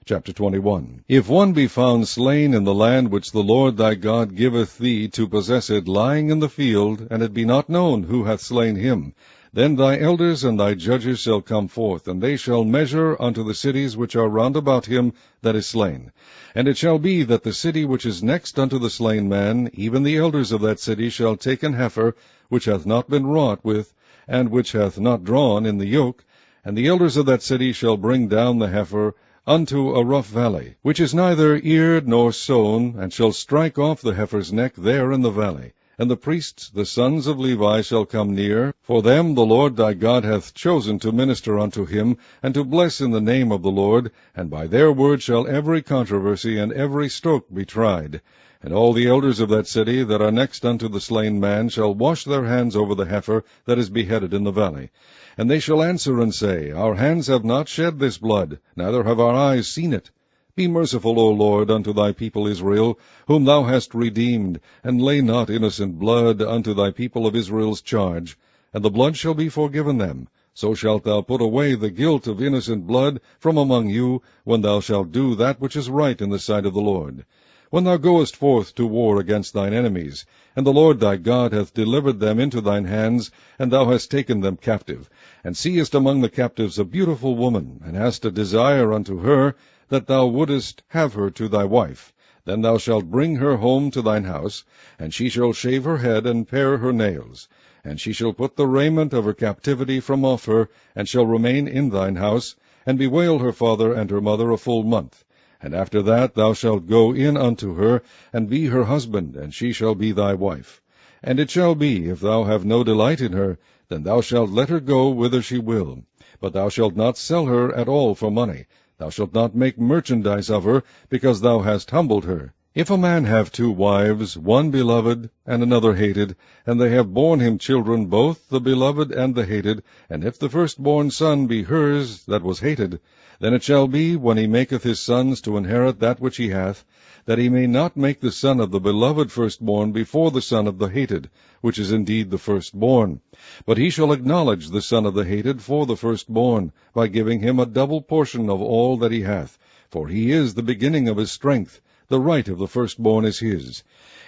Chapter 21. If one be found slain in the land which the Lord thy God giveth thee to possess it, lying in the field, and it be not known who hath slain him, then thy elders and thy judges shall come forth, and they shall measure unto the cities which are round about him that is slain. And it shall be that the city which is next unto the slain man, even the elders of that city shall take an heifer, which hath not been wrought with, and which hath not drawn in the yoke, and the elders of that city shall bring down the heifer unto a rough valley, which is neither eared nor sown, and shall strike off the heifer's neck there in the valley. And the priests, the sons of Levi, shall come near, for them the Lord thy God hath chosen to minister unto him, and to bless in the name of the Lord, and by their word shall every controversy and every stroke be tried. And all the elders of that city that are next unto the slain man shall wash their hands over the heifer that is beheaded in the valley. And they shall answer and say, Our hands have not shed this blood, neither have our eyes seen it. Be merciful, O Lord, unto thy people Israel, whom thou hast redeemed, and lay not innocent blood unto thy people of Israel's charge, and the blood shall be forgiven them. So shalt thou put away the guilt of innocent blood from among you, when thou shalt do that which is right in the sight of the Lord. When thou goest forth to war against thine enemies, and the Lord thy God hath delivered them into thine hands, and thou hast taken them captive, and seest among the captives a beautiful woman, and hast a desire unto her, that thou wouldest have her to thy wife, then thou shalt bring her home to thine house, and she shall shave her head and pare her nails. And she shall put the raiment of her captivity from off her, and shall remain in thine house, and bewail her father and her mother a full month. And after that thou shalt go in unto her, and be her husband, and she shall be thy wife. And it shall be, if thou have no delight in her, then thou shalt let her go whither she will. But thou shalt not sell her at all for money. Thou shalt not make merchandise of her, because thou hast humbled her. If a man have 2 wives, one beloved and another hated, and they have borne him children, both the beloved and the hated, and if the firstborn son be hers that was hated, then it shall be, when he maketh his sons to inherit that which he hath, that he may not make the son of the beloved firstborn before the son of the hated, which is indeed the firstborn. But he shall acknowledge the son of the hated for the firstborn, by giving him a double portion of all that he hath. For he is the beginning of his strength, the right of the firstborn is his.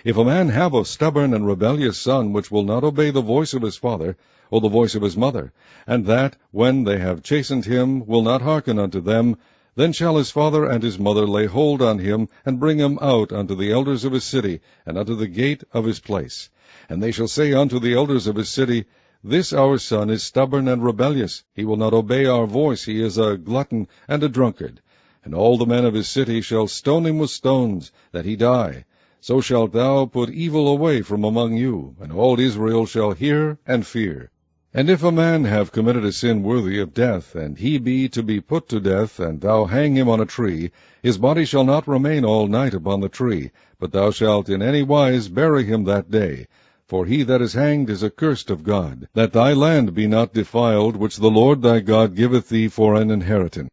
If a man have a stubborn and rebellious son, which will not obey the voice of his father, or the voice of his mother, and that, when they have chastened him, will not hearken unto them, then shall his father and his mother lay hold on him, and bring him out unto the elders of his city, and unto the gate of his place. And they shall say unto the elders of his city, This our son is stubborn and rebellious. He will not obey our voice. He is a glutton and a drunkard. And all the men of his city shall stone him with stones, that he die. So shalt thou put evil away from among you, and all Israel shall hear and fear. And if a man have committed a sin worthy of death, and he be to be put to death, and thou hang him on a tree, his body shall not remain all night upon the tree, but thou shalt in any wise bury him that day. For he that is hanged is accursed of God, that thy land be not defiled, which the Lord thy God giveth thee for an inheritance.